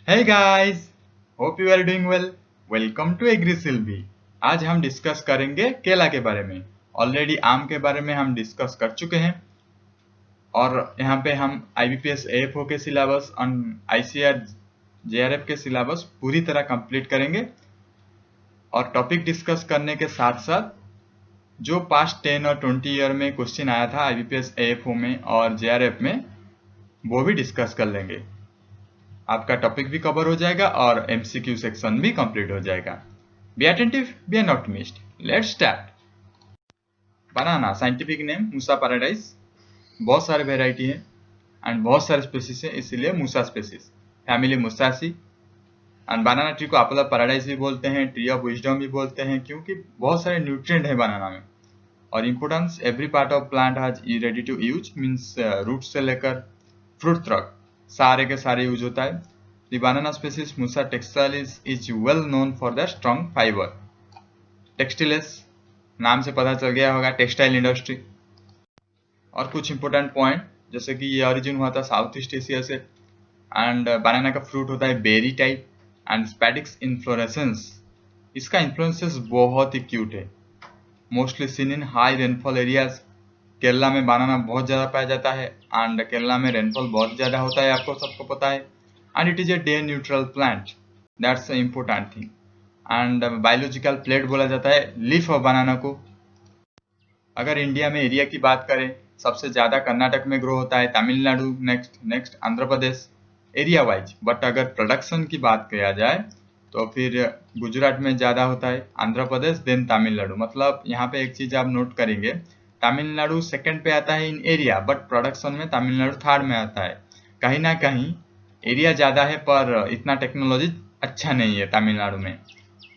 Hey guys, hope you are doing well. Welcome to AgriSilvi. आज हम discuss करेंगे केला के बारे में। ऑलरेडी आम के बारे में हम डिस्कस कर चुके हैं और यहाँ पे हम IBPS AFO के सिलेबस और ICAR JRF के सिलेबस पूरी तरह कंप्लीट करेंगे और टॉपिक डिस्कस करने के साथ साथ जो पास्ट 10 और 20 ईयर में क्वेश्चन आया था IBPS AFO में और JRF में वो भी डिस्कस कर लेंगे। आपका टॉपिक भी कवर हो जाएगा और MCQ सेक्शन भी कंप्लीट हो जाएगा। Be attentive, be an optimist. Let's start. Banana scientific name Musa paradise. बहुत सारे वेराइटी है एंड बहुत सारे स्पेसिस है, इसीलिए Musa species. Family Musaceae. And banana tree को एप्पल ऑफ पैराडाइज भी बोलते हैं, ट्री ऑफ विजडम भी बोलते हैं, क्योंकि बहुत सारे न्यूट्रिएंट है बनाना में। और importance, every part of plant has ready to use, means root से लेकर फ्रूट तक सारे के सारे यूज होता है। The banana species Musa textilis is well known for their strong fiber. Textiles नाम से पता चल गया होगा, टेक्सटाइल इंडस्ट्री। और कुछ इंपॉर्टेंट पॉइंट जैसे कि ये ओरिजिन हुआ था साउथ ईस्ट एशिया से एंड बनाना का फ्रूट होता है berry type and spadix inflorescence. इसका इन्फ्लोरेसेंस बहुत ही क्यूट है। Mostly seen in high rainfall areas. Kerala में बनाना बहुत ज़्यादा पाया जाता है एंड केरला में रेनफॉल बहुत ज़्यादा होता है, आपको सबको पता है। And it is a day neutral plant. That's the important thing. And biological plate बोला जाता है लीफ ऑफ बनाना को। अगर इंडिया में एरिया की बात करें, सबसे ज़्यादा कर्नाटक में ग्रो होता है, Tamil Nadu next Andhra Pradesh area wise. But अगर प्रोडक्शन की बात किया जाए तो फिर गुजरात में ज़्यादा होता है, आंध्र प्रदेश देन तमिलनाडु। मतलब यहाँ पे एक चीज़ आप नोट करेंगे, तमिलनाडु सेकंड पे आता है इन एरिया, बट प्रोडक्शन में तमिलनाडु थर्ड में आता है। कहीं ना कहीं एरिया ज़्यादा है पर इतना टेक्नोलॉजी अच्छा नहीं है तमिलनाडु में।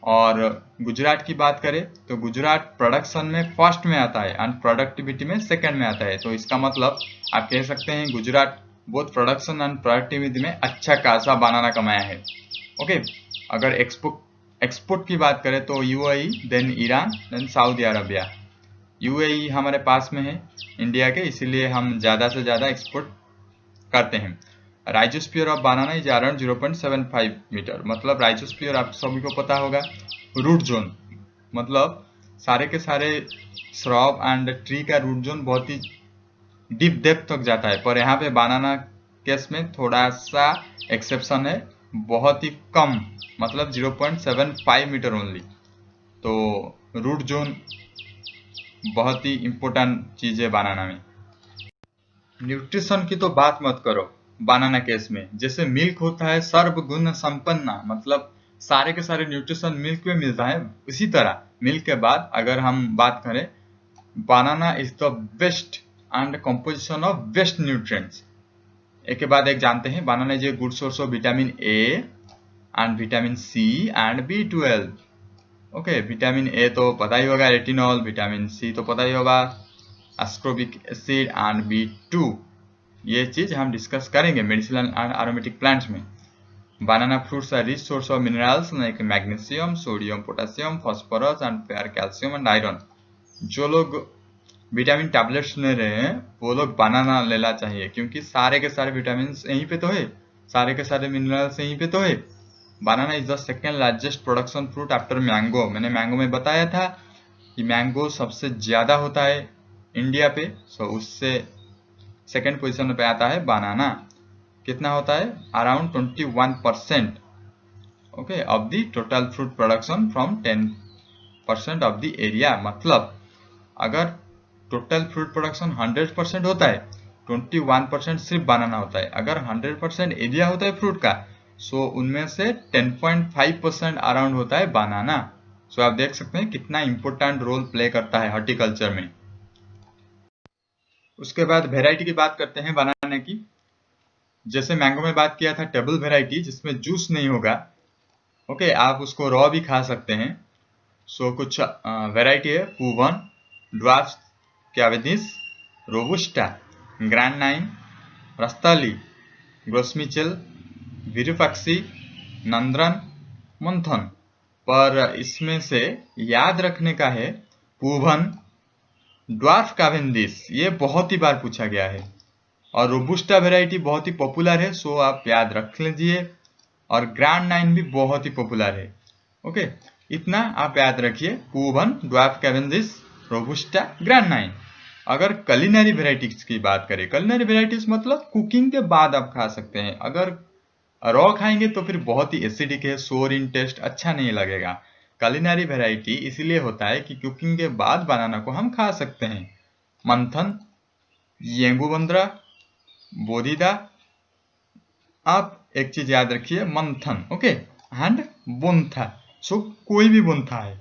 और गुजरात की बात करें तो गुजरात प्रोडक्शन में फर्स्ट में आता है एंड प्रोडक्टिविटी में सेकंड में आता है। तो इसका मतलब आप कह सकते हैं Gujarat both production and productivity में अच्छा खासा बनाना कमाया है। ओके, अगर एक्सपोर्ट की बात करें तो UAE then Iran then Saudi Arabia. UAE हमारे पास में है इंडिया के, इसीलिए हम ज़्यादा से ज़्यादा एक्सपोर्ट करते हैं। Rhizosphere of banana is around 0.75 metre. मतलब राइजोस्फीयर आप सभी को पता होगा, रूट जोन। मतलब सारे के सारे श्रब एंड ट्री का रूट जोन बहुत ही डीप डेप्थ तक जाता है, पर यहाँ पे बनाना केस में थोड़ा सा एक्सेप्शन है, बहुत ही कम, मतलब 0.75 मीटर ओनली। तो रूट जोन बहुत ही इम्पोर्टेंट चीज़ है बनाना में। न्यूट्रिशन की तो बात मत करो बनाना केस में। जैसे मिल्क होता है सर्वगुण संपन्न, मतलब सारे के सारे न्यूट्रिशन मिल्क में मिलता है, उसी तरह मिल्क के बाद अगर हम बात करें, banana is the best and composition of best nutrients. एक के बाद एक जानते हैं, banana is a good source of vitamin A and vitamin C and B12। Okay, vitamin A तो पता ही होगा, रेटिनॉल। विटामिन सी तो पता ही होगा, एस्कोर्बिक एसिड एंड B2। ये चीज हम डिस्कस करेंगे मेडिसिनल एंड एरोमेटिक प्लांट्स में। Banana fruits are rich source of minerals like magnesium, sodium, potassium, phosphorus and fair calcium and iron. जो लोग विटामिन टैबलेट्स ले रहे हैं वो लोग बनाना लेना चाहिए, क्योंकि सारे के सारे विटामिन यहीं पे तो है, सारे के सारे मिनरल्स यहीं पे तो है। Banana is the second largest production fruit after mango. मैंने मैंगो में बताया था कि मैंगो सबसे ज्यादा होता है इंडिया पे, सो उससे सेकेंड पोजीशन पे आता है बनाना। कितना होता है? Around 21%, okay, of the total fruit production from 10% of the area. मतलब अगर टोटल फ्रूट प्रोडक्शन 100% होता है, 21% सिर्फ बनाना होता है। अगर 100% एरिया होता है फ्रूट का, सो उनमें से 10.5% अराउंड होता है बनाना। सो आप देख सकते हैं कितना इंपॉर्टेंट रोल प्ले करता है हॉर्टिकल्चर में। उसके बाद वेराइटी की बात करते हैं बनाने की। जैसे मैंगो में बात किया था टेबल वेराइटी, जिसमें जूस नहीं होगा, ओके, आप उसको रॉ भी खा सकते हैं। सो कुछ वेराइटी है, Poovan, dwarf कैवेनिस, robusta, grand nine, रस्ताली, ग्रोसमिचेल, Virupakshi, नंद्रन, मंथन। पर इसमें से याद रखने का है पूवन, ड्वार्फ कैवेंडिश, ये बहुत ही बार पूछा गया है। और रोबुस्टा वेराइटी बहुत ही पॉपुलर है, सो आप याद रख लीजिए। और ग्रैंड 9 भी बहुत ही पॉपुलर है। ओके, इतना आप याद रखिए, कूबन, ड्वार्फ कैवेंडिश, रोबुस्टा, ग्रैंड 9। अगर कलिनरी वेराइटीज की बात करें, कलिनरी वेराइटीज मतलब कुकिंग के बाद आप खा सकते हैं। अगर रॉ खाएंगे तो फिर बहुत ही एसिडिक है, सोर इन टेस्ट, अच्छा नहीं लगेगा। कलिनरी वेराइटी इसीलिए होता है कि कुकिंग के बाद बनाना को हम खा सकते हैं। मंथन, येंगुबंद्रा, बोधिदा। आप एक चीज याद रखिए, मंथन, ओके, एंड बुंथा। सो कोई भी बुंथा है,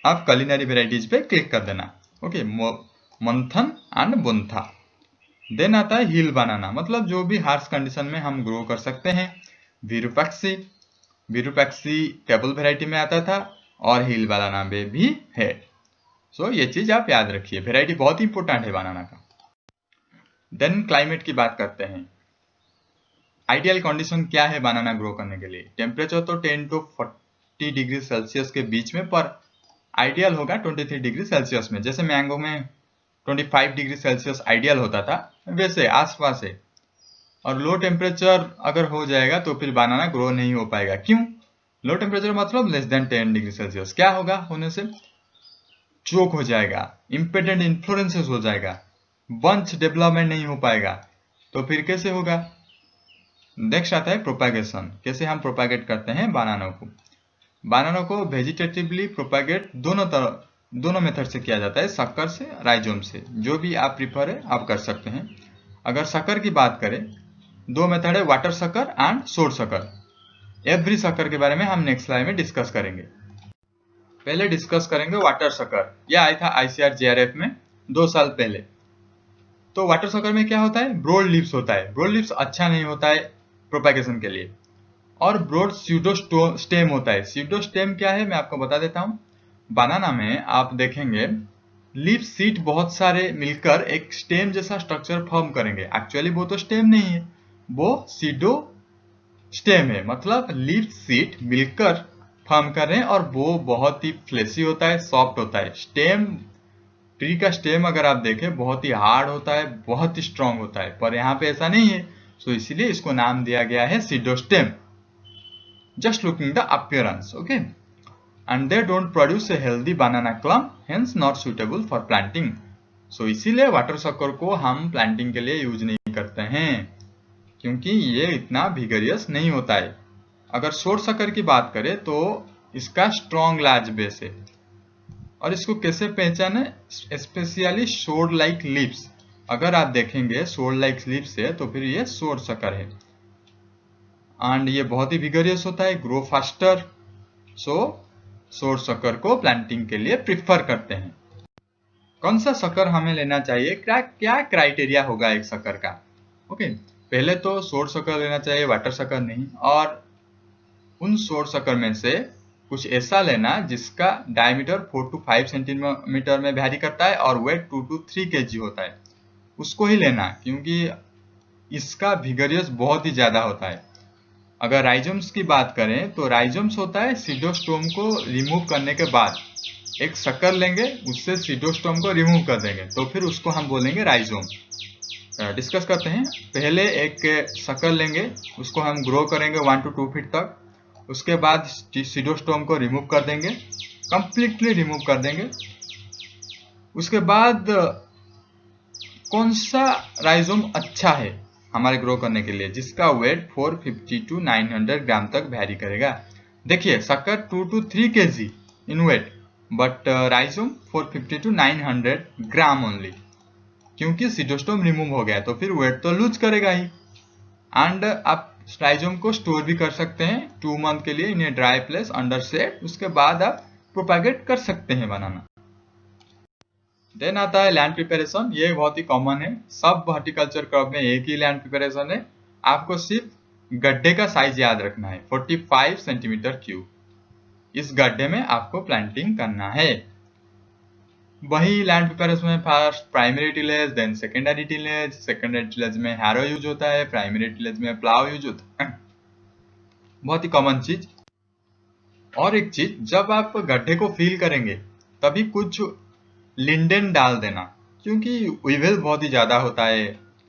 आप कलिनरी वेराइटीज पे क्लिक कर देना। ओके, मंथन एंड बुंथा। देन आता है हिल बनाना, मतलब जो भी हार्श कंडीशन में हम ग्रो कर सकते हैं। विरूपैक्सी, विरूपैक्सी टेबल वेराइटी में आता था और हिल बनाना में भी है। सो ये चीज आप याद रखिए, वेराइटी बहुत इंपॉर्टेंट है बनाना का। देन क्लाइमेट की बात करते हैं। आइडियल कंडीशन क्या है बनाना ग्रो करने के लिए? टेम्परेचर तो 10 to 40 डिग्री सेल्सियस के बीच में, पर आइडियल होगा 23 डिग्री सेल्सियस में। जैसे मैंगो में 25 डिग्री सेल्सियस आइडियल होता था, वैसे आसपास है। और लो टेम्परेचर अगर हो जाएगा तो फिर बनाना ग्रो नहीं हो पाएगा। क्यों? लो टेम्परेचर मतलब लेस देन 10 डिग्री सेल्सियस। क्या होगा होने से? चोक हो जाएगा, इम्पेडेंट इन्फ्लोरेंसेस हो जाएगा, बंच डेवलपमेंट नहीं हो पाएगा। तो फिर कैसे होगा? नेक्स्ट आता है प्रोपागेशन। कैसे हम प्रोपागेट करते हैं बनानों को? बनानों को वेजिटेटिवली प्रोपागेट दोनों मेथड से किया जाता है, शक्कर से, राइजोम से। जो भी आप प्रिफर है आप कर सकते हैं। अगर शक्कर की बात करें, दो मेथड है, वाटर शक्कर एंड सोड शक्कर। एवरी शक्कर के बारे में हम नेक्स्ट स्लाइड में डिस्कस करेंगे। पहले डिस्कस करेंगे वाटर शक्कर। यह आया था ICAR JRF में 2 साल पहले। तो वाटर शक्कर में क्या होता है? ब्रॉड लीव्स होता है। ब्रॉड लीव्स अच्छा नहीं होता है प्रोपागेशन के लिए। और ब्रॉड स्यूडो स्टेम होता है। स्यूडो स्टेम क्या है मैं आपको बता देता हूँ। बनाना में आप देखेंगे लीफ सीट बहुत सारे मिलकर एक स्टेम जैसा स्ट्रक्चर फॉर्म करेंगे। एक्चुअली वो तो स्टेम नहीं है, वो सीडो स्टेम है। मतलब लीफ सीट मिलकर फॉर्म कर रहे हैं और वो बहुत ही फ्लेसी होता है, सॉफ्ट होता है। स्टेम, ट्री का स्टेम अगर आप देखें बहुत ही हार्ड होता है, बहुत ही स्ट्रांग होता है, पर यहाँ पे ऐसा नहीं है। सो इसीलिए इसको नाम दिया गया है pseudostem. Just looking the appearance, okay, and they don't produce a healthy banana clump, hence not suitable for planting. So इसीलिए वाटर शक्कर को हम प्लांटिंग के लिए यूज नहीं करते हैं, क्योंकि ये इतना विगरियस नहीं होता है। अगर शोर शक्कर की बात करें तो इसका स्ट्रॉन्ग लार्ज बेस है। और इसको कैसे पहचाने? स्पेशली शोर लाइक लीव्स। अगर आप देखेंगे शोर लाइक लीव्स है तो फिर ये शोर शक्कर है। एंड ये बहुत ही विगरियस होता है, ग्रो फास्टर। सो शोर शक्कर को प्लांटिंग के लिए प्रिफर करते हैं। कौन सा शक्कर हमें लेना चाहिए? क्या क्राइटेरिया होगा एक शक्कर का? ओके, पहले तो शोर शक्कर लेना चाहिए, वाटर शक्कर नहीं। और उन शोर शक्कर में से कुछ ऐसा लेना जिसका डायमीटर 4 to 5 सेंटीमीटर में वैरी करता है और वेट 2 to 3 kg होता है, उसको ही लेना, क्योंकि इसका विगरियस बहुत ही ज्यादा होता है। अगर राइजोम्स की बात करें तो राइजोम्स होता है सीडोस्टोम को रिमूव करने के बाद एक शक्कर लेंगे, उससे सीडोस्टोम को रिमूव कर देंगे, तो फिर उसको हम बोलेंगे राइजोम। डिस्कस करते हैं। पहले एक शक्कर लेंगे, उसको हम ग्रो करेंगे 1 to 2 फीट तक। उसके बाद सीडोस्टोम को रिमूव कर देंगे, कंप्लीटली रिमूव कर देंगे। उसके बाद कौन सा राइजोम अच्छा है हमारे ग्रो करने के लिए, जिसका वेट 450 to 900 ग्राम तक वैरी करेगा। देखिए शक्कर 2 to 3 kg in weight, but rhizome 450 to 900 gram only, क्योंकि सीडोस्टोम रिमूव हो गया तो फिर वेट तो लूज करेगा ही। एंड आप राइजोम को स्टोर भी कर सकते हैं 2 मंथ के लिए इन a dry place under shade. उसके बाद आप प्रोपागेट कर सकते हैं बनाना। देन आता है लैंड प्रिपरेशन। ये बहुत ही कॉमन है, सब हॉर्टिकल्चर क्रॉप में एक ही लैंड प्रिपरेशन है। आपको सिर्फ गड्ढे का साइज याद रखना है, 45 सेंटीमीटर क्यूब। इस गड्ढे में आपको प्लांटिंग करना है। वही लैंड प्रिपरेशन में first primary tillage, then secondary tillage. Secondary tillage में हैरो यूज होता है, प्राइमरी टिलेज में प्लाव यूज होता है। बहुत ही कॉमन चीज। और एक चीज, जब आप गड्ढे को फिल करेंगे तभी कुछ लिंडेन डाल देना, क्योंकि वीवेल बहुत ही ज्यादा होता है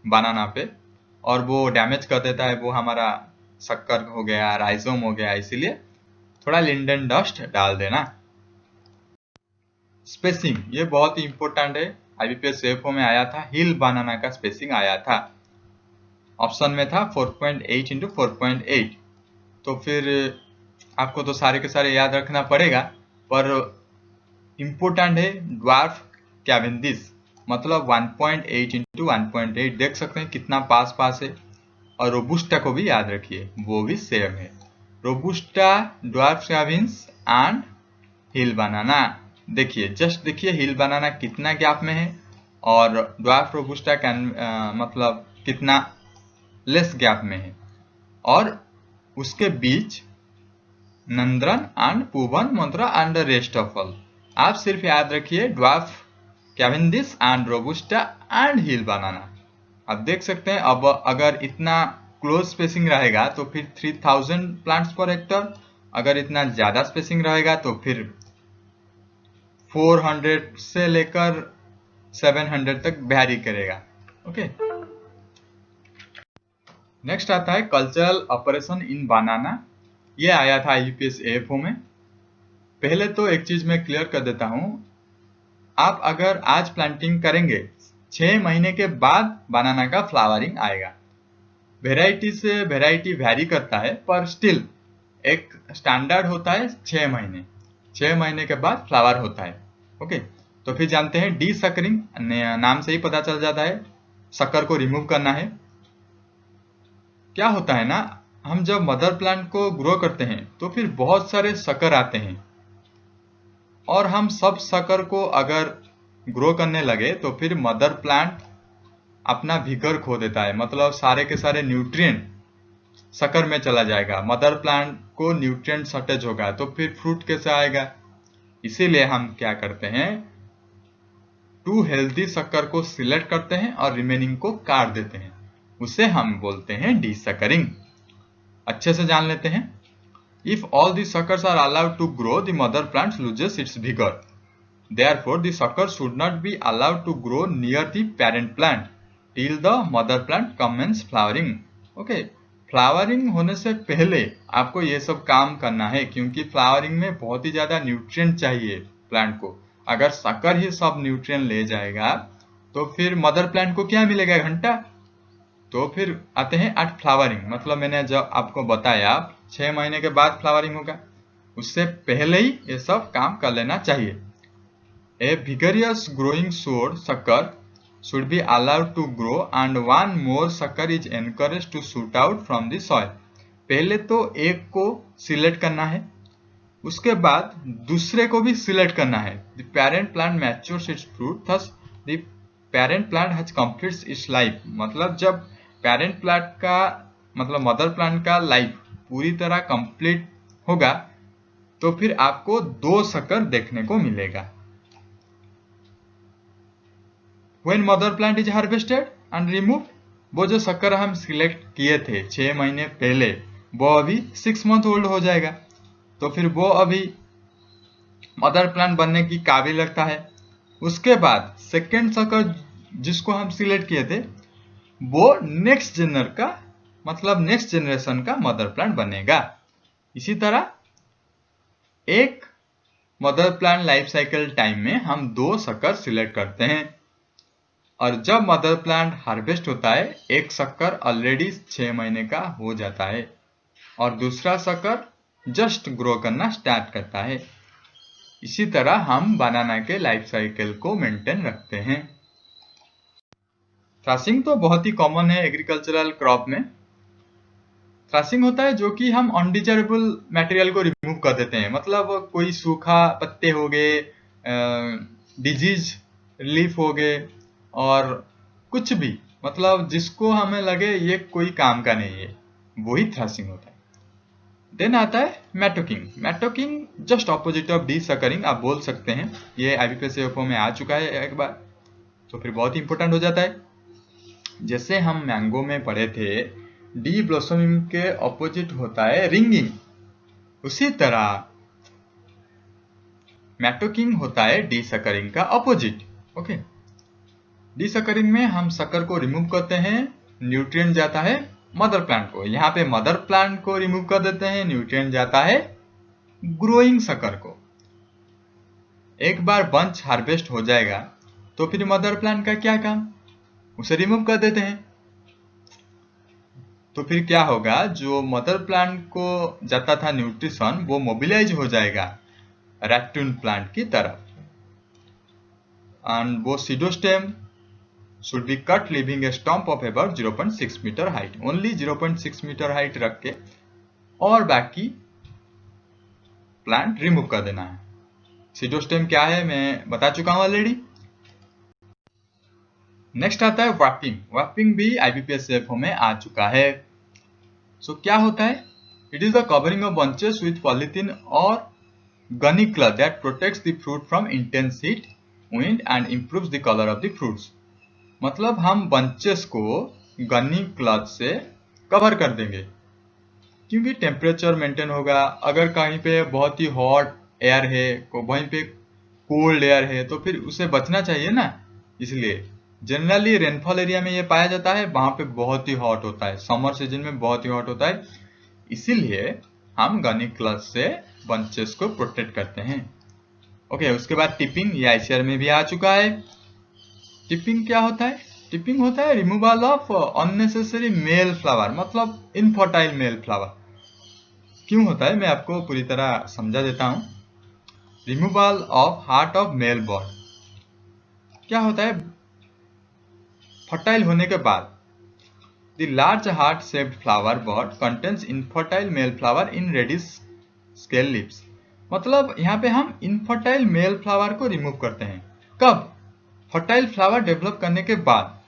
बनाना पे और वो डैमेज कर देता है वो हमारा शक्कर हो गया, राइजोम हो गया, इसीलिए थोड़ा लिंडन डस्ट डाल देना। स्पेसिंग ये बहुत ही इंपॉर्टेंट है, IBPS CFO में आया था, हिल बनाना का स्पेसिंग आया था, ऑप्शन में था 4.8 इंटू 4.8। तो फिर आपको तो सारे के सारे याद रखना पड़ेगा, पर इम्पोर्टेंट है ड्वार्फ कैवेंडिश, मतलब 1.8 इंटू 1.8, देख सकते हैं कितना पास पास है। और रोबुस्टा को भी याद रखिए, वो भी सेम है, robusta, dwarf Cavendish and hill बनाना। देखिए जस्ट देखिए हिल बनाना कितना गैप में है और ड्वार्फ रोबुस्टा मतलब कितना लेस गैप में है, और उसके बीच नंद्रन एंड पूवन मंत्रा एंड रेस्ट ऑफ ऑल। आप सिर्फ याद रखिए dwarf Cavendish and robusta and hill banana. आप देख सकते हैं अब अगर इतना क्लोज स्पेसिंग रहेगा तो फिर 3000 प्लांट्स पर हेक्टर, अगर इतना ज्यादा स्पेसिंग रहेगा तो फिर 400 से लेकर 700 तक वैरी करेगा। ओके, नेक्स्ट आता है कल्चरल ऑपरेशन इन बनाना। ये आया था IBPS AFO में। पहले तो एक चीज मैं क्लियर कर देता हूं, आप अगर आज प्लांटिंग करेंगे 6 महीने के बाद बनाना का फ्लावरिंग आएगा। वेराइटी से वेराइटी वैरी करता है, पर स्टिल एक स्टैंडर्ड होता है 6 महीने। 6 महीने के बाद फ्लावर होता है। ओके, तो फिर जानते हैं डी सकरिंग, नाम से ही पता चल जाता है शक्कर को रिमूव करना है। क्या होता है ना, हम जब मदर प्लांट को ग्रो करते हैं तो फिर बहुत सारे शक्कर आते हैं, और हम सब शक्कर को अगर ग्रो करने लगे तो फिर मदर प्लांट अपना विगर खो देता है, मतलब सारे के सारे न्यूट्रिएंट शक्कर में चला जाएगा, मदर प्लांट को न्यूट्रिएंट शॉर्टेज होगा, तो फिर फ्रूट कैसे आएगा। इसीलिए हम क्या करते हैं, 2 हेल्दी शक्कर को सिलेक्ट करते हैं और रिमेनिंग को काट देते हैं, उसे हम बोलते हैं डी सकरिंग। अच्छे से जान लेते हैं। If all the suckers are allowed to grow, the mother plant loses its vigor. Therefore, the sucker should not be allowed to grow near the parent plant till the mother plant commences flowering. Okay, flowering होने से पहले आपको ये सब काम करना है, क्योंकि फ्लावरिंग में बहुत ही ज्यादा न्यूट्रिएंट चाहिए प्लांट को। अगर शक्कर ही सब न्यूट्रिएंट ले जाएगा तो फिर मदर प्लांट को क्या मिलेगा, घंटा। तो फिर आते हैं एट फ्लावरिंग, मतलब मैंने जब आपको बताया 6 महीने के बाद फ्लावरिंग होगा, उससे पहले ही ये सब काम कर लेना चाहिए। ए vigorous growing sucker should be allowed to grow and one more sucker is encouraged to shoot out from the soil. पहले तो एक को सिलेक्ट करना है, उसके बाद दूसरे को भी सिलेक्ट करना है। The parent plant matures its fruit, thus the parent plant has completed its life. मतलब जब पेरेंट प्लांट का मतलब मदर प्लांट का लाइफ पूरी तरह कंप्लीट होगा तो फिर आपको 2 शक्कर देखने को मिलेगा। When mother plant is harvested and removed, वो जो शक्कर हम सिलेक्ट किए थे 6 महीने पहले, वो अभी 6 मंथ ओल्ड हो जाएगा, तो फिर वो अभी मदर प्लांट बनने की काबिल लगता है। उसके बाद सेकेंड शक्कर जिसको हम सिलेक्ट किए थे वो नेक्स्ट जनरेशन का मदर प्लांट बनेगा। इसी तरह एक mother plant life cycle time में हम 2 शक्कर सिलेक्ट करते हैं, और जब मदर प्लांट हार्वेस्ट होता है एक शक्कर ऑलरेडी 6 महीने का हो जाता है और दूसरा शक्कर जस्ट ग्रो करना स्टार्ट करता है। इसी तरह हम बनाना के लाइफ साइकिल को मेंटेन रखते हैं। थ्रैशिंग तो बहुत ही कॉमन है एग्रीकल्चरल क्रॉप में। थ्रैशिंग होता है जो कि हम अनडिजायरेबल मटेरियल को रिमूव कर देते हैं, मतलब कोई सूखा पत्ते हो गए, डिजीज लीफ हो गए, और कुछ भी मतलब जिसको हमें लगे ये कोई काम का नहीं है, वही थ्रैशिंग होता है। देन आता है mattocking. Mattocking just opposite of desuckering आप बोल सकते हैं, ये IBPS AFO में आ चुका है एक बार, तो फिर बहुत ही इंपॉर्टेंट हो जाता है। जैसे हम मैंगो में पढ़े थे डी ब्लॉसमिंग के ऑपोजिट होता है रिंगिंग, उसी तरह मैटोकिंग होता है डी सकरिंग का ऑपोजिट। ओके, डी सकरिंग में हम शक्कर को रिमूव करते हैं, न्यूट्रिएंट जाता है मदर प्लांट को। यहाँ पे मदर प्लांट को रिमूव कर देते हैं, न्यूट्रिएंट जाता है ग्रोइंग सकर को। एक बार बंच हार्वेस्ट हो जाएगा तो फिर मदर प्लांट का क्या काम, उसे रिमूव कर देते हैं। तो फिर क्या होगा, जो मदर प्लांट को जाता था न्यूट्रिशन वो मोबिलाइज हो जाएगा रैक्टून प्लांट की तरफ, एंड वो pseudostem should be cut leaving a stump of about 0.6 meter height, only 0.6 meter height रख के, और बाकी प्लांट रिमूव कर देना है। सीडोस्टेम क्या है मैं बता चुका हूं ऑलरेडी। नेक्स्ट आता है वैपिंग। वैपिंग भी IBPS CFO में आ चुका है। सो क्या होता है, it is the covering of bunches with polythene और gunny cloth that protects the fruit from intense heat, wind and improves the colour of the fruits. मतलब हम बंचेस को गनी क्लॉथ से कवर कर देंगे क्योंकि टेम्परेचर मेंटेन होगा। अगर कहीं पे बहुत ही हॉट एयर है, वहीं पे कोल्ड एयर है, तो फिर उसे बचना चाहिए ना। इसलिए जनरली रेनफॉल एरिया में ये पाया जाता है, वहां पे बहुत ही हॉट होता है, समर सीजन में बहुत ही हॉट होता है, इसीलिए हम गनी क्लॉथ से बंचेस को प्रोटेक्ट करते हैं। ओके, उसके बाद टिपिंग, ये ICR में भी आ चुका है। टिपिंग क्या होता है, टिपिंग होता है removal of unnecessary male flower, मतलब इनफर्टाइल मेल फ्लावर। क्यों होता है मैं आपको पूरी तरह समझा देता हूं। Removal of heart of male bud क्या होता है, फर्टाइल होने के बाद the large heart shaped flower bud contains infertile male flower in reddish scale leaves. मतलब यहाँ पे हम इनफर्टाइल मेल फ्लावर को रिमूव करते हैं। कब, फर्टाइल फ्लावर डेवलप करने के बाद,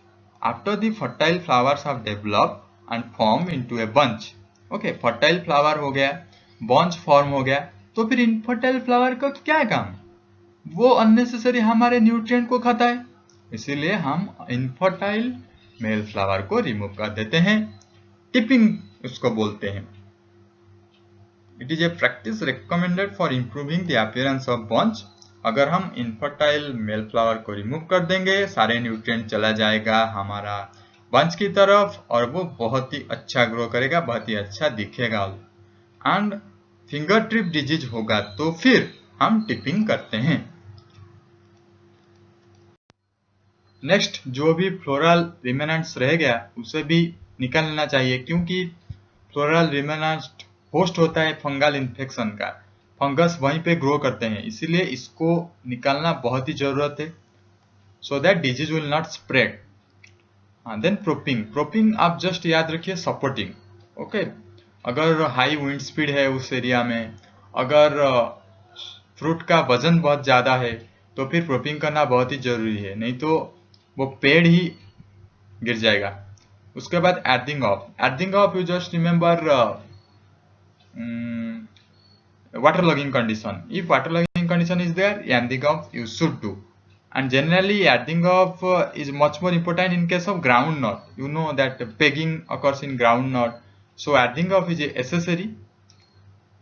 after the fertile flowers have developed and form into a bunch. Okay, fertile flower हो गया, बंच फॉर्म हो गया, तो फिर इनफर्टाइल फ्लावर का क्या काम, वो अननेसेसरी हमारे न्यूट्रिएंट को खाता है, इसीलिए हम इनफर्टाइल मेल फ्लावर को रिमूव कर देते हैं। टिपिंग उसको बोलते हैं। It is a practice recommended for improving the appearance of bunch. अगर हम इनफर्टाइल मेल फ्लावर को रिमूव कर देंगे, सारे न्यूट्रिएंट चला जाएगा हमारा बंच की तरफ और वो बहुत ही अच्छा ग्रो करेगा, बहुत ही अच्छा दिखेगा। एंड फिंगर ट्रिप डिजीज होगा तो फिर हम टिपिंग करते हैं। नेक्स्ट, जो भी फ्लोरल रिमेनेंट्स रह गया उसे भी निकाल लेना चाहिए, क्योंकि फ्लोरल रिमेनेंट होस्ट होता है फंगल इन्फेक्शन का, फंगस वहीं पे ग्रो करते हैं, इसीलिए इसको निकालना बहुत ही जरूरत है, so that disease will not spread. Then propping, propping आप जस्ट याद रखिए सपोर्टिंग। ओके, अगर हाई विंड स्पीड है उस एरिया में, अगर फ्रूट का वजन बहुत ज्यादा है, तो फिर प्रोपिंग करना बहुत ही जरूरी है, नहीं तो वो पेड़ ही गिर जाएगा। उसके बाद earthing off, earthing off you just remember waterlogging condition. If waterlogging condition is there, earthing off you should do. And generally earthing off is much more important in case of groundnut. You know that pegging occurs in groundnut, so earthing off is necessary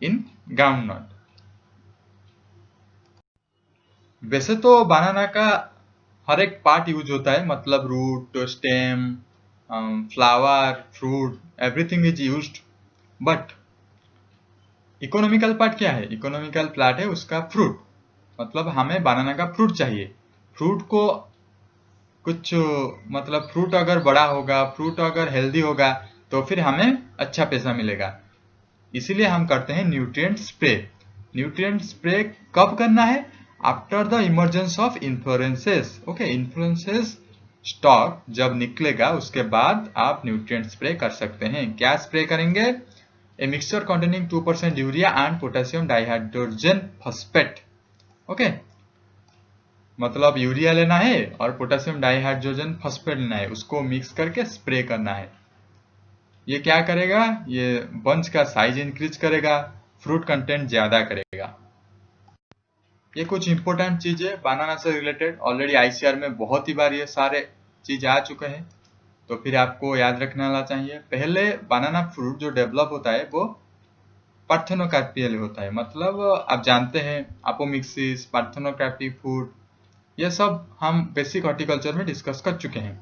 in groundnut. वैसे तो बनाना का हर एक part use होता है, मतलब root, stem, flower, fruit, everything is used, but economical part क्या है, economical part है उसका फ्रूट, मतलब हमें बनाना का फ्रूट चाहिए। फ्रूट को कुछ, मतलब फ्रूट अगर बड़ा होगा, फ्रूट अगर हेल्दी होगा, तो फिर हमें अच्छा पैसा मिलेगा, इसीलिए हम करते हैं न्यूट्रिएंट स्प्रे। न्यूट्रिएंट स्प्रे कब करना है, after the emergence of inflorescences. Okay, inflorescences stalk जब निकलेगा उसके बाद आप न्यूट्रिएंट स्प्रे कर सकते हैं। क्या स्प्रे करेंगे, a mixture containing 2% urea and potassium dihydrogen phosphate। Okay, मतलब यूरिया लेना है और पोटेशियम डाइहाइड्रोजन फॉस्फेट लेना है, उसको मिक्स करके स्प्रे करना है। ये क्या करेगा, ये बंच का साइज इंक्रीज करेगा, फ्रूट कंटेंट ज्यादा करेगा। ये कुछ इंपॉर्टेंट चीज है बनाना से रिलेटेड, ऑलरेडी ICR में बहुत ही बार ये सारे चीज आ चुके हैं, तो फिर आपको याद रखना चाहिए। पहले बनाना फ्रूट जो डेवलप होता है वो पार्थेनोकार्पियल होता है, मतलब आप जानते हैं अपोमिक्सिस, पार्थेनोकार्पिक फूड, ये सब हम बेसिक हॉर्टिकल्चर में डिस्कस कर चुके हैं।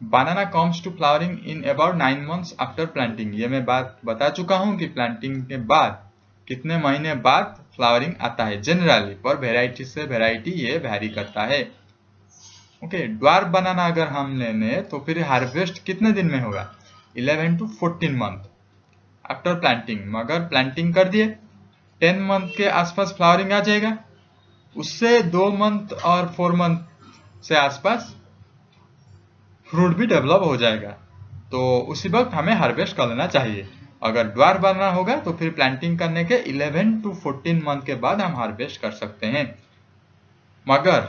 Banana comes to flowering in about 9 months after planting. ये मैं बात बता चुका हूँ कि प्लांटिंग के बाद कितने महीने बाद फ्लावरिंग आता है जनरली, पर वेराइटी से वेराइटी ये वैरी करता है। ओके, ड्वार्फ बनाना अगर हम लेने तो फिर हार्वेस्ट कितने दिन में होगा? 11 to 14 month आफ्टर प्लांटिंग। मगर प्लांटिंग कर दिए 10 month के आसपास फ्लावरिंग आ जाएगा, उससे 2 month और 4 month से आसपास फ्रूट भी डेवलप हो जाएगा, तो उसी वक्त हमें हार्वेस्ट कर लेना चाहिए। अगर ड्वार्फ बनना होगा तो फिर प्लांटिंग करने के 11 to 14 मंथ के बाद हम हार्वेस्ट कर सकते हैं। मगर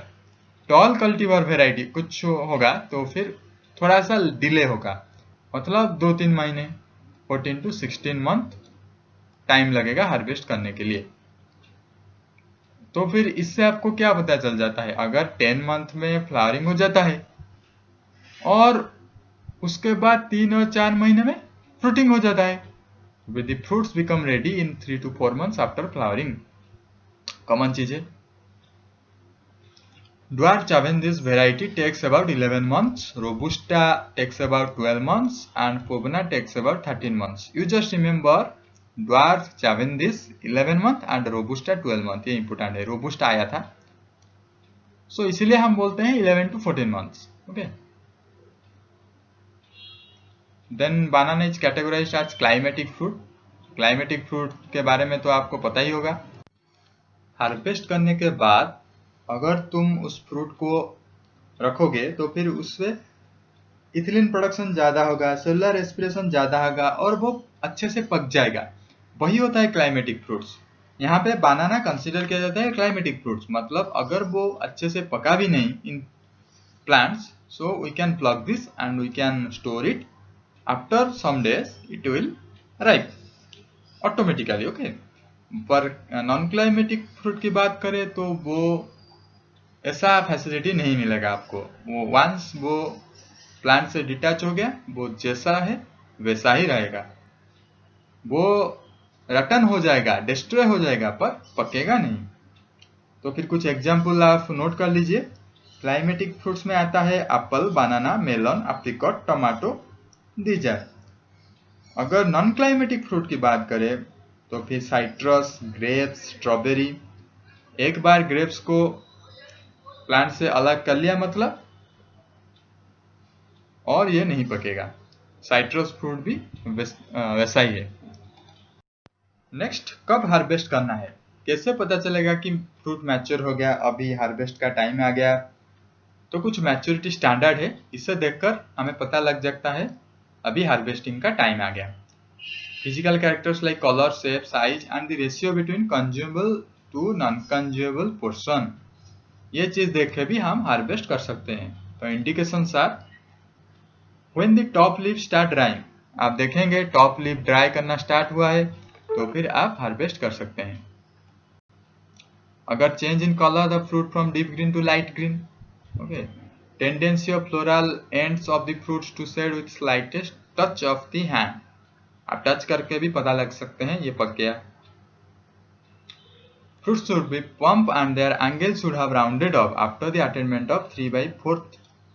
टॉल कल्टीवर वेराइटी कुछ होगा तो फिर थोड़ा सा डिले होगा, मतलब 2-3 महीने 14 to 16 मंथ टाइम लगेगा हार्वेस्ट करने के लिए। तो फिर इससे आपको क्या पता चल जाता है? अगर 10 मंथ में फ्लावरिंग हो जाता है और उसके बाद 3 और 4 महीने में फ्रूटिंग हो जाता है, with the fruits become ready in 3 to 4 months after flowering। Common चीज है। Dwarf Chavandis variety takes about 11 months, Robusta takes about 12 months and Fovana takes about 13 months। You just remember Dwarf Chavandis 11 month and Robusta 12 month, ये important है। Robusta आया था, so इसीलिए हम बोलते हैं 11 to 14 months। Okay। Then banana is categorized as climatic fruit। Climatic fruit के बारे में तो आपको पता ही होगा। हार्वेस्ट करने के बाद अगर तुम उस फ्रूट को रखोगे तो फिर उससे इथिलीन प्रोडक्शन ज़्यादा होगा, सेलुलर रेस्पिरेशन ज़्यादा होगा और वो अच्छे से पक जाएगा। वही होता है क्लाइमेटिक फ्रूट्स। यहाँ पे बनाना कंसिडर किया जाता है क्लाइमेटिक फ्रूट्स, मतलब अगर वो अच्छे से पका भी नहीं in plants, so we can plug this and we can store it. After some days it will ripe automatically. Okay, पर नॉन क्लाइमेटिक फ्रूट की बात करें तो वो ऐसा फैसिलिटी नहीं मिलेगा आपको। वो वंस वो प्लांट से डिटैच हो गया, वो जैसा है वैसा ही रहेगा, वो रटन हो जाएगा, डिस्ट्रॉय हो जाएगा, पर पकेगा नहीं। तो फिर कुछ एग्जाम्पल आप नोट कर लीजिए। क्लाइमेटिक फ्रूट्स में आता है एप्पल, बनाना, मेलन, एप्रिकॉट, टमाटो, दीजर। अगर नॉन क्लाइमेटिक फ्रूट की बात करें तो फिर साइट्रस, ग्रेप्स, स्ट्रॉबेरी। एक बार ग्रेप्स को प्लांट से अलग कर लिया मतलब, और ये नहीं पकेगा। साइट्रस फ्रूट भी वैसा ही है। नेक्स्ट, कब हार्वेस्ट करना है? कैसे पता चलेगा कि फ्रूट मैच्योर हो गया, अभी हार्वेस्ट का टाइम आ गया? तो कुछ मैच्योरिटी स्टैंडर्ड है, इसे देखकर हमें पता लग जाता है अभी हार्वेस्टिंग का टाइम आ गया। Physical characters like colour, shape, size and the ratio between consumable to non consumable portion, ये चीज देख के भी हम हार्वेस्ट कर सकते हैं। तो indications are when the top leaf start drying, आप देखेंगे टॉप लीफ ड्राई करना स्टार्ट हुआ है तो फिर आप हार्वेस्ट कर सकते हैं। अगर change in colour the fruit from deep green to light green, okay, tendency of floral ends of the fruits to shed with slightest touch of the hand, आप टच करके भी पता लग सकते हैं ये पक गया। Fruits should be plump and their angle should have rounded off after the attainment of 3/4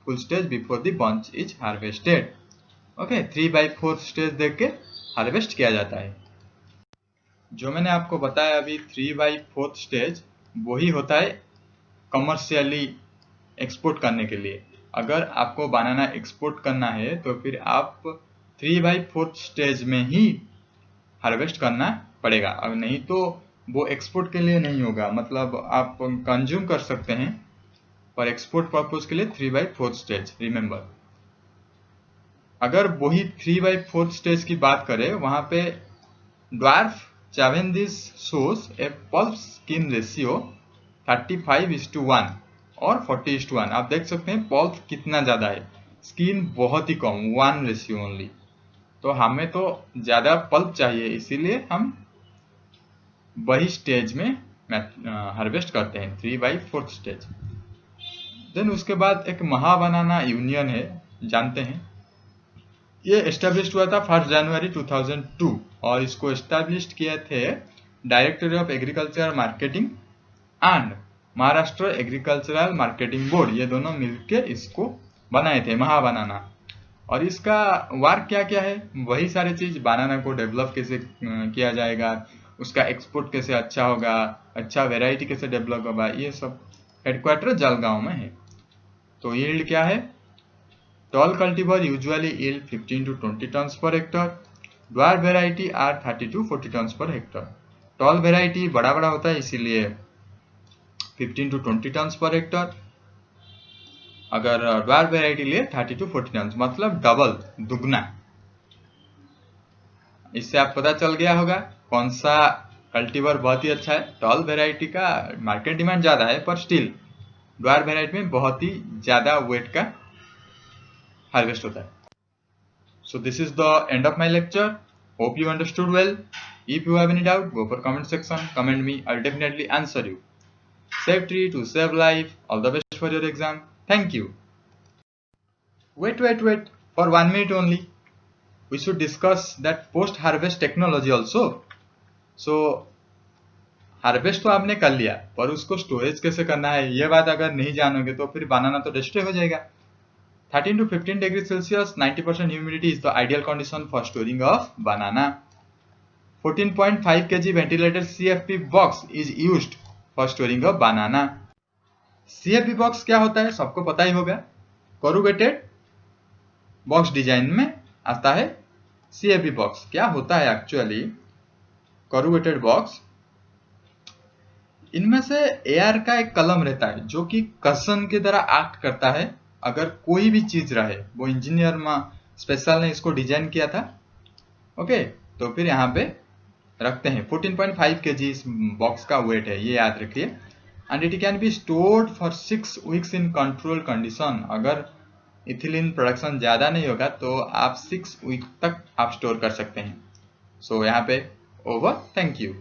full stage before the bunch is harvested। Okay, 3/4 stage देख के हार्वेस्ट किया जाता है। जो मैंने आपको बताया अभी 3/4 स्टेज, वही होता है कमर्शियली एक्सपोर्ट करने के लिए। अगर आपको बनाना एक्सपोर्ट करना है तो फिर आप 3/4 स्टेज में ही हार्वेस्ट करना पड़ेगा, और नहीं तो वो एक्सपोर्ट के लिए नहीं होगा। मतलब आप कंज्यूम कर सकते हैं पर एक्सपोर्ट पर्पज के लिए 3/4 स्टेज रिमेंबर। अगर वही 3/4 स्टेज की बात करें, वहां पे dwarf Cavendish shows a pulp skin ratio 35:1 और 40:1। आप देख सकते हैं पल्प कितना ज्यादा है, स्किन बहुत ही कम, 1 रेशियो ओनली। तो हमें तो ज्यादा पल्प चाहिए, इसीलिए हम वही स्टेज में हार्वेस्ट करते हैं, 3/4 स्टेज। देन उसके बाद एक महाबनाना यूनियन है, जानते हैं। ये एस्टेब्लिश हुआ था 1 जनवरी 2002 और इसको एस्टेब्लिश किए थे directory of agriculture marketing and Maharashtra agricultural marketing board, ये दोनों मिलकर इसको बनाए थे महाबनाना। और इसका वर्क क्या क्या है, वही सारी चीज, बनाना को डेवलप कैसे किया जाएगा, उसका एक्सपोर्ट कैसे अच्छा होगा, अच्छा वेराइटी कैसे डेवलप होगा, ये सब हेडक्वार्टर जलगांव में है। तो यील्ड क्या है, tall cultivar usually yield 15 to 20 tons per hectare, dwarf variety are 30 to 40 tons per hectare। Tall variety बड़ा बड़ा होता है इसीलिए 15 to 20 tons per hectare, अगर ड्वार्फ वेराइटी लिए 30 to 40 tons, मतलब डबल, दुगना। इससे आप पता चल गया होगा कौन सा कल्टीवर बहुत ही अच्छा है। टॉल वेराइटी का मार्केट डिमांड ज्यादा है, पर स्टिल ड्वार्फ वेराइटी में बहुत ही ज्यादा वेट का हार्वेस्ट होता है। So this is the end of my lecture. Hope you understood well. If you have any doubt, go for comment section, comment me, I'll definitely answer you. Save tree to save life. All the best for your exam. Thank you. Wait. For 1 minute only. We should discuss that post-harvest technology also. So harvest तो आपने कर लिया, पर उसको storage कैसे करना है, ये बात अगर नहीं जानोगे तो फिर बनाना तो डिस्ट्रॉय हो जाएगा। 13 to 15 degrees Celsius, 90% humidity is the ideal condition for storing of banana. 14.5 kg ventilated CFP box is used for storing of banana. CFP box क्या होता है सबको पता ही होगा, कोरुगेटेड बॉक्स डिजाइन में आता है। CFP बॉक्स क्या होता है एक्चुअली, कोरुगेटेड बॉक्स, इनमें से एयर का एक कलम रहता है जो कि कसन की तरह एक्ट करता है अगर कोई भी चीज रहे। वो इंजीनियर स्पेशल ने इसको डिजाइन किया था। ओके, तो फिर यहाँ पे रखते हैं। 14.5 kg इस बॉक्स का वेट है, ये याद रखिए। And it can be stored for 6 weeks in control condition. अगर इथिलीन प्रोडक्शन ज्यादा नहीं होगा तो आप 6 week तक आप स्टोर कर सकते हैं। सो यहाँ पे ओवर, थैंक यू।